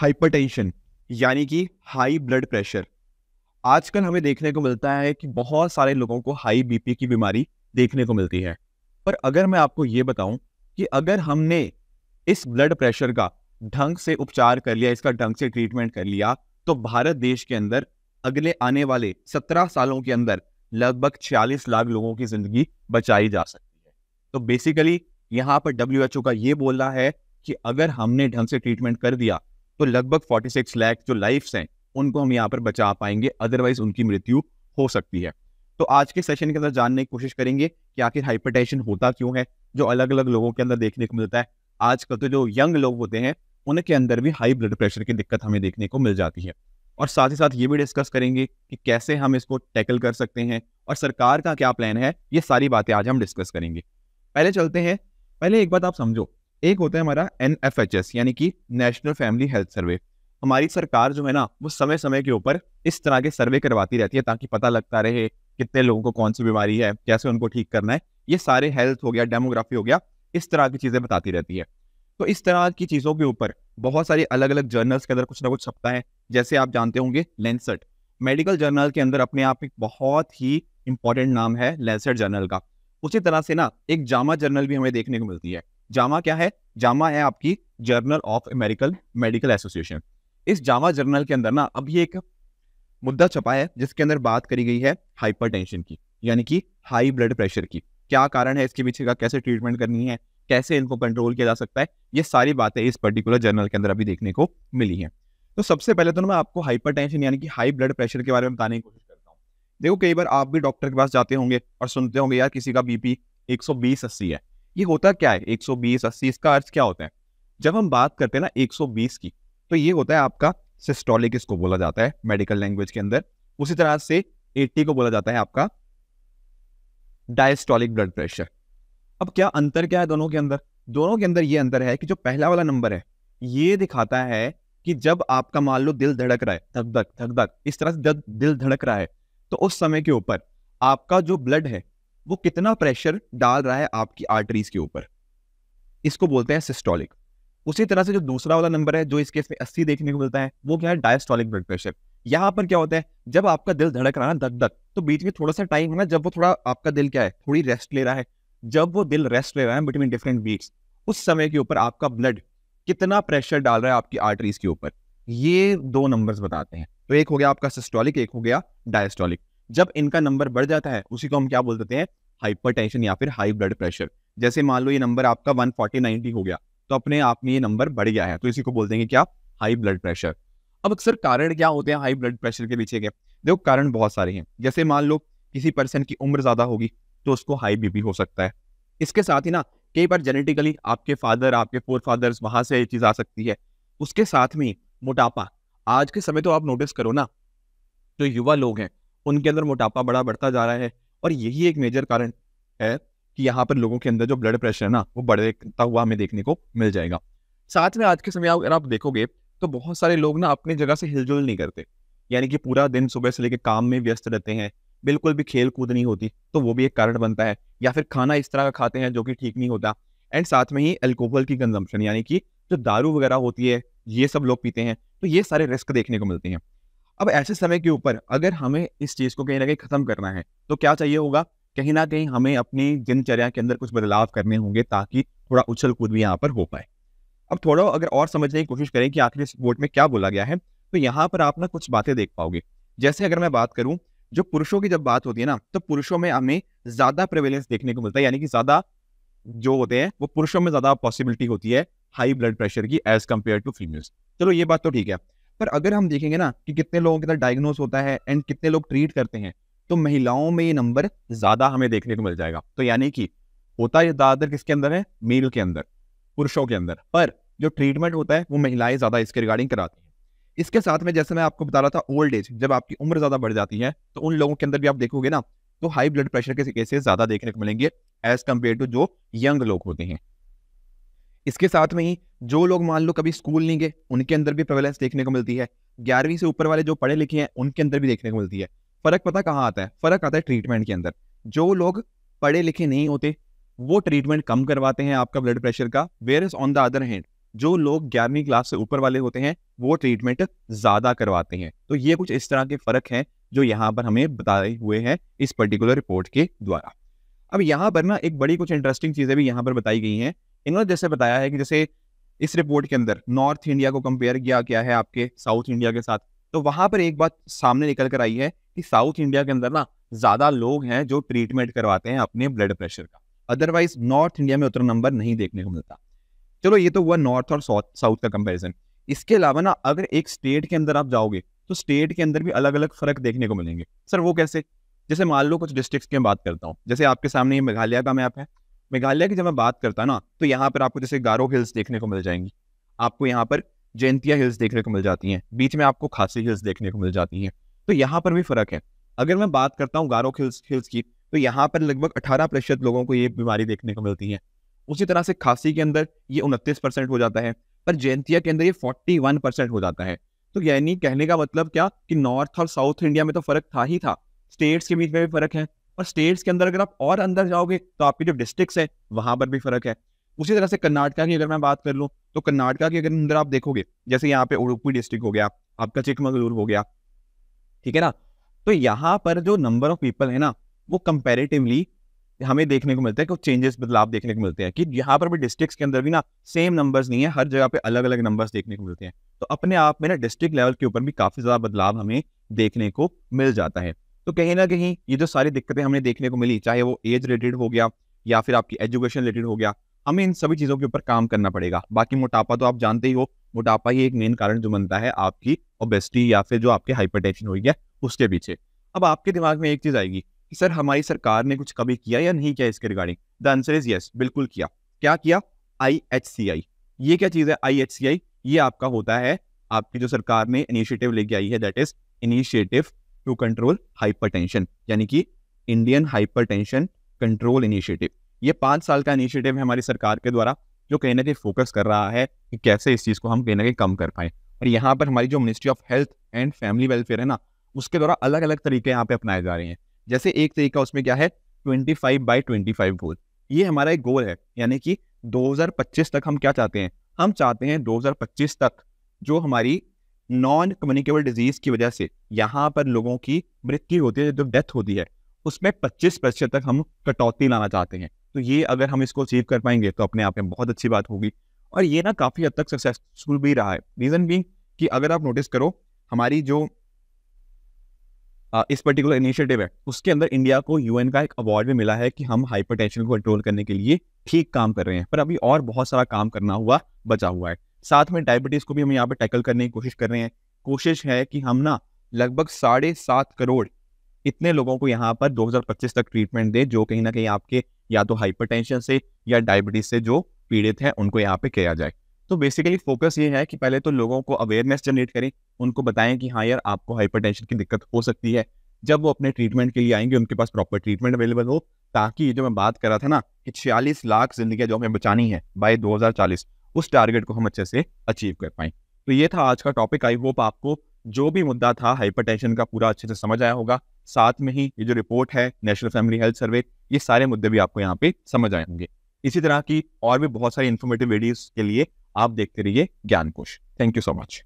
Hypertension यानी कि high blood pressure. आजकल हमें देखने को मिलता है कि बहुत सारे लोगों को हाई बीपी की बीमारी देखने को मिलती है। पर अगर मैं आपको ये बताऊं कि अगर हमने इस ब्लड प्रेशर का ढंग से उपचार कर लिया, इसका ढंग से ट्रीटमेंट कर लिया, तो भारत देश के अंदर अगले आने वाले 17 सालों के अंदर लगभग 46 लाख लोगों की जिंदगी बचाई जा सकती है। तो बेसिकली यहाँ पर WHO का ये बोलना है कि अगर हमने ढंग से ट्रीटमेंट कर दिया तो लगभग 46 लाख जो लाइफ्स हैं उनको हम यहाँ पर बचा पाएंगे, अदरवाइज उनकी मृत्यु हो सकती है। तो आज के सेशन के अंदर जानने की कोशिश करेंगे कि आखिर हाइपरटेंशन होता क्यों है, जो अलग अलग लोगों के अंदर देखने को मिलता है। आजकल तो जो यंग लोग होते हैं उनके अंदर भी हाई ब्लड प्रेशर की दिक्कत हमें देखने को मिल जाती है। और साथ ही साथ ये भी डिस्कस करेंगे कि कैसे हम इसको टैकल कर सकते हैं और सरकार का क्या प्लान है। ये सारी बातें आज हम डिस्कस करेंगे। पहले चलते हैं। पहले एक बात आप समझो, एक होता है हमारा NFHS यानी कि नेशनल फैमिली हेल्थ सर्वे। हमारी सरकार जो है ना वो समय समय के ऊपर इस तरह के सर्वे करवाती रहती है ताकि पता लगता रहे कितने लोगों को कौन सी बीमारी है, कैसे उनको ठीक करना है। ये सारे हेल्थ हो गया, डेमोग्राफी हो गया, इस तरह की चीजें बताती रहती है। तो इस तरह की चीजों के ऊपर बहुत सारी अलग अलग जर्नल्स के अंदर कुछ ना कुछ छपता है। जैसे आप जानते होंगे लेंसेट मेडिकल जर्नल के अंदर अपने आप एक बहुत ही इंपॉर्टेंट नाम है लेंसेट जर्नल का। उसी तरह से ना एक जामा जर्नल भी हमें देखने को मिलती है। जामा क्या है? जामा है आपकी journal of American medical association. इस जामा जर्नल के अंदर ना अभी एक मुद्दा छपा है जिसके अंदर बात करी गई है हाइपरटेंशन की, यानी कि हाई ब्लड प्रेशर की। क्या कारण है इसके पीछे का, कैसे ट्रीटमेंट करनी है, कैसे इनको कंट्रोल किया जा सकता है, ये सारी बातें इस पर्टिकुलर जर्नल के अंदर अभी देखने को मिली हैं। तो सबसे पहले तो मैं आपको हाइपरटेंशन यानी कि हाई ब्लड प्रेशर के बारे में बताने की कोशिश करता हूँ। देखो, कई बार आप भी डॉक्टर के पास जाते होंगे और सुनते होंगे यार किसी का बीपी 120/80 है। ये होता क्या है 120/80? इसका अर्थ क्या होता है? जब हम बात करते हैं ना 120 की, तो ये होता है आपका सिस्टोलिक, इसको बोला जाता है मेडिकल लैंग्वेज के अंदर। उसी तरह से 80 को बोला जाता है आपका डायस्टोलिक ब्लड प्रेशर। अब क्या अंतर क्या है दोनों के अंदर? दोनों के अंदर ये अंतर है कि जो पहला वाला नंबर है ये दिखाता है कि जब आपका मान लो दिल धड़क रहा है, धक धक धक धक इस तरह से जब दिल धड़क रहा है, तो उस समय के ऊपर आपका जो ब्लड है वो कितना प्रेशर डाल रहा है आपकी आर्टरीज के ऊपर, इसको बोलते हैं सिस्टोलिक। उसी तरह से जो दूसरा वाला नंबर है जो इस केस में 80 देखने को मिलता है, वो क्या है? Diastolic blood pressure. यहाँ पर क्या होता है, जब आपका दिल धड़क रहा है ना धक धक, तो बीच में थोड़ा सा टाइम है ना जब वो थोड़ा आपका दिल क्या है थोड़ी रेस्ट ले रहा है। जब वो दिल रेस्ट ले रहा है बिटवीन डिफरेंट बीट्स, उस समय के ऊपर आपका ब्लड कितना प्रेशर डाल रहा है आपकी आर्टरीज के ऊपर, ये दो नंबर्स बताते हैं। तो एक हो गया आपका सिस्टोलिक, एक हो गया डायस्टोलिक। जब इनका नंबर बढ़ जाता है उसी को हम क्या बोल देते हैं? हाइपरटेंशन या फिर हाई ब्लड प्रेशर। जैसे मान लो ये नंबर आपका 140/90 हो गया, तो अपने आप में ये नंबर बढ़ गया है, तो इसी को बोल देंगे क्या? High blood pressure. अब अक्सर कारण क्या होते हैं हाई ब्लड प्रेशर के पीछे के? देखो, कारण बहुत सारे हैं। जैसे मान लो किसी पर्सन की उम्र ज्यादा होगी तो उसको हाई बीपी हो सकता है। इसके साथ ही ना कई बार जेनेटिकली आपके फादर, आपके फोर फादर्स, वहां से ये चीज आ सकती है। उसके साथ में मोटापा। आज के समय तो आप नोटिस करो ना, जो युवा लोग हैं उनके अंदर मोटापा बड़ा बढ़ता जा रहा है, और यही एक मेजर कारण है कि यहाँ पर लोगों के अंदर जो ब्लड प्रेशर है ना वो बढ़ता हुआ हमें देखने को मिल जाएगा। साथ में आज के समय अगर आप देखोगे तो बहुत सारे लोग ना अपनी जगह से हिलजुल नहीं करते, यानी कि पूरा दिन सुबह से लेकर काम में व्यस्त रहते हैं, बिल्कुल भी खेल कूद नहीं होती, तो वो भी एक कारण बनता है। या फिर खाना इस तरह का खाते हैं जो कि ठीक नहीं होता। एंड साथ में ही अल्कोहल की कंजम्पशन, यानी कि जो दारू वगैरह होती है ये सब लोग पीते हैं, तो ये सारे रिस्क देखने को मिलते हैं। अब ऐसे समय के ऊपर अगर हमें इस चीज को कहीं ना कहीं खत्म करना है तो क्या चाहिए होगा? कहीं ना कहीं हमें अपनी दिनचर्या के अंदर कुछ बदलाव करने होंगे ताकि थोड़ा उछल कूद भी यहाँ पर हो पाए। अब थोड़ा अगर और समझने की कोशिश करें कि आखिर इस रिपोर्ट में क्या बोला गया है, तो यहाँ पर आप ना कुछ बातें देख पाओगे। जैसे अगर मैं बात करूं, जो पुरुषों की जब बात होती है ना, तो पुरुषों में हमें ज्यादा प्रेवलेंस देखने को मिलता है, यानी कि ज्यादा जो होते हैं वो पुरुषों में ज्यादा पॉसिबिलिटी होती है हाई ब्लड प्रेशर की एज कम्पेयर टू फीमेल्स। चलो ये बात तो ठीक है, पर अगर हम देखेंगे ना कि कितने लोगों के अंदर डायग्नोस होता है एंड कितने लोग ट्रीट करते हैं, तो महिलाओं में ये नंबर ज्यादा हमें देखने को मिल जाएगा। तो यानी कि होता ये ज्यादातर किसके अंदर है? मेल के अंदर, पुरुषों के अंदर, पर जो ट्रीटमेंट होता है वो महिलाएं ज्यादा इसके रिगार्डिंग कराती हैं। इसके साथ में जैसे मैं आपको बता रहा था ओल्ड एज, जब आपकी उम्र ज्यादा बढ़ जाती है तो उन लोगों के अंदर भी आप देखोगे ना तो हाई ब्लड प्रेशर के केसेस ज्यादा देखने को मिलेंगे एज कम्पेयर टू जो यंग लोग होते हैं। इसके साथ में ही जो लोग मान लो कभी स्कूल नहीं गए उनके अंदर भी प्रेवलेंस देखने को मिलती है। 11वीं से ऊपर वाले जो पढ़े लिखे हैं उनके अंदर भी देखने को मिलती है। फर्क पता कहाँ आता है? फर्क आता है ट्रीटमेंट के अंदर। जो लोग पढ़े लिखे नहीं होते वो ट्रीटमेंट कम करवाते हैं आपका ब्लड प्रेशर का, whereas on the other hand जो लोग 11वीं क्लास से ऊपर वाले होते हैं वो ट्रीटमेंट ज्यादा करवाते हैं। तो ये कुछ इस तरह के फर्क हैं जो यहाँ पर हमें बताए हुए हैं इस पर्टिकुलर रिपोर्ट के द्वारा। अब यहाँ पर ना एक बड़ी कुछ इंटरेस्टिंग चीजें भी यहाँ पर बताई गई हैं। इन्होंने जैसे बताया है कि जैसे इस रिपोर्ट के अंदर नॉर्थ इंडिया को कंपेयर किया गया है आपके साउथ इंडिया के साथ, तो वहां पर एक बात सामने निकल कर आई है कि साउथ इंडिया के अंदर ना ज्यादा लोग हैं जो ट्रीटमेंट करवाते हैं अपने ब्लड प्रेशर का, अदरवाइज नॉर्थ इंडिया में उतना नंबर नहीं देखने को मिलता। चलो ये तो हुआ नॉर्थ और साउथ का कंपैरिजन। इसके अलावा ना अगर एक स्टेट के अंदर आप जाओगे तो स्टेट के अंदर भी अलग अलग फर्क देखने को मिलेंगे। सर वो कैसे? जैसे मान लो कुछ डिस्ट्रिक्ट्स की बात करता हूँ, जैसे आपके सामने ये मेघालय का मैप है। मेघालय की जब मैं बात करता ना तो यहाँ पर आपको जैसे गारो हिल्स देखने को मिल जाएंगी, आपको यहाँ पर जैंतिया हिल्स देखने को मिल जाती हैं, बीच में आपको खासी हिल्स देखने को मिल जाती हैं। तो यहाँ पर भी फर्क है। अगर मैं बात करता हूँ गारो हिल्स की, तो यहाँ पर लगभग 18% लोगों को ये बीमारी देखने को मिलती है। उसी तरह से खासी के अंदर ये 29% हो जाता है, पर जैंतिया के अंदर ये 41% हो जाता है। तो यानी कहने का मतलब क्या कि नॉर्थ और साउथ इंडिया में तो फर्क था ही था, स्टेट्स के बीच में भी फर्क है, और स्टेट्स के अंदर अगर आप और अंदर जाओगे तो आपकी जो डिस्ट्रिक्ट्स है वहां पर भी फर्क है। उसी तरह से कर्नाटका की अगर मैं बात कर लूँ तो कर्नाटका के अंदर आप देखोगे जैसे यहाँ पे उडुपी डिस्ट्रिक्ट हो गया, आपका चिकमगलूर हो गया, ठीक है ना। तो यहाँ पर जो नंबर ऑफ पीपल है ना वो कंपैरेटिवली हमें देखने को मिलता है कि चेंजेस बदलाव देखने को मिलते हैं कि यहाँ पर भी डिस्ट्रिक्ट्स के अंदर भी ना सेम नंबर्स नहीं है, हर जगह पे अलग अलग नंबर्स देखने को मिलते हैं। तो अपने आप में ना डिस्ट्रिक्ट लेवल के ऊपर भी काफी ज्यादा बदलाव हमें देखने को मिल जाता है। तो कहीं ना कहीं ये जो सारी दिक्कतें हमें देखने को मिली, चाहे वो एज रिलेटेड हो गया या फिर आपकी एजुकेशन रिलेटेड हो गया, हमें इन सभी चीजों के ऊपर काम करना पड़ेगा। बाकी मोटापा तो आप जानते ही हो, मोटापा ही एक मेन कारण जो बनता है आपकी ओबेसिटी या फिर जो आपके हाइपरटेंशन हो गया उसके पीछे। अब आपके दिमाग में एक चीज आएगी कि सर हमारी सरकार ने कुछ कभी किया या नहीं किया इसके regarding. The answer is yes, बिल्कुल किया। क्या किया? IHCI। ये क्या चीज है IHCI? ये आपका होता है आपकी जो सरकार ने इनिशिएटिव लेके आई है, that is initiative to control hypertension, यानी कि इंडियन हाइपरटेंशन कंट्रोल इनिशिएटिव। ये 5 साल का इनिशिएटिव है हमारी सरकार के द्वारा, जो कहीं ना कहीं फोकस कर रहा है कि कैसे इस चीज को हम कहीं ना कहीं कम कर पाए। और यहाँ पर हमारी जो ministry of health and family welfare है ना, उसके द्वारा अलग अलग तरीके यहाँ पे अपनाए जा रहे हैं। जैसे एक तरीका उसमें क्या है, 25/25 गोल। ये हमारा एक गोल है, यानी कि 2025 तक हम क्या चाहते हैं, हम चाहते हैं 2025 तक जो हमारी नॉन कम्युनिकेबल डिजीज की वजह से यहाँ पर लोगों की मृत्यु होती है, जो डेथ होती है, उसमें 25% तक हम कटौती लाना चाहते हैं। तो ये अगर हम इसको अचीव कर पाएंगे तो अपने आप में बहुत अच्छी बात होगी। और ये ना काफी हद तक सक्सेसफुल भी रहा है। रीजन बीइंग कि अगर आप नोटिस करो, हमारी जो इस पर्टिकुलर इनिशिएटिव है उसके अंदर इंडिया को UN का एक अवार्ड भी मिला है कि हम हाइपरटेंशन को कंट्रोल करने के लिए ठीक काम कर रहे हैं। पर अभी और बहुत सारा काम करना हुआ बचा हुआ है। साथ में डायबिटीज को भी हम यहाँ पे टैकल करने की कोशिश कर रहे हैं। कोशिश है कि हम ना लगभग 7.5 करोड़ इतने लोगों को यहाँ पर 2025 तक ट्रीटमेंट दे, जो कहीं ना कहीं आपके या तो हाइपरटेंशन से या डायबिटीज से जो पीड़ित है उनको यहाँ पे किया जाए। तो बेसिकली फोकस ये है कि पहले तो लोगों को अवेयरनेस जनरेट करें, उनको बताएं कि हाँ यार आपको हाइपरटेंशन की दिक्कत हो सकती है। जब वो अपने ट्रीटमेंट के लिए आएंगे उनके पास प्रॉपर ट्रीटमेंट अवेलेबल हो, ताकि ये जो मैं बात कर रहा था ना कि 46 लाख जिंदगियां जो हमें बचानी है बाय 2040, उस टारगेट को हम अच्छे से अचीव कर पाएं। तो ये था आज का टॉपिक। आई होप आपको जो भी मुद्दा था हाइपरटेंशन का पूरा अच्छे से समझ आया होगा। साथ में ही ये जो रिपोर्ट है नेशनल फैमिली हेल्थ सर्वे, ये सारे मुद्दे भी आपको यहाँ पे समझ आए होंगे। इसी तरह की और भी बहुत सारी इन्फॉर्मेटिव वीडियोस के लिए आप देखते रहिए Gyankosh. Thank you so much.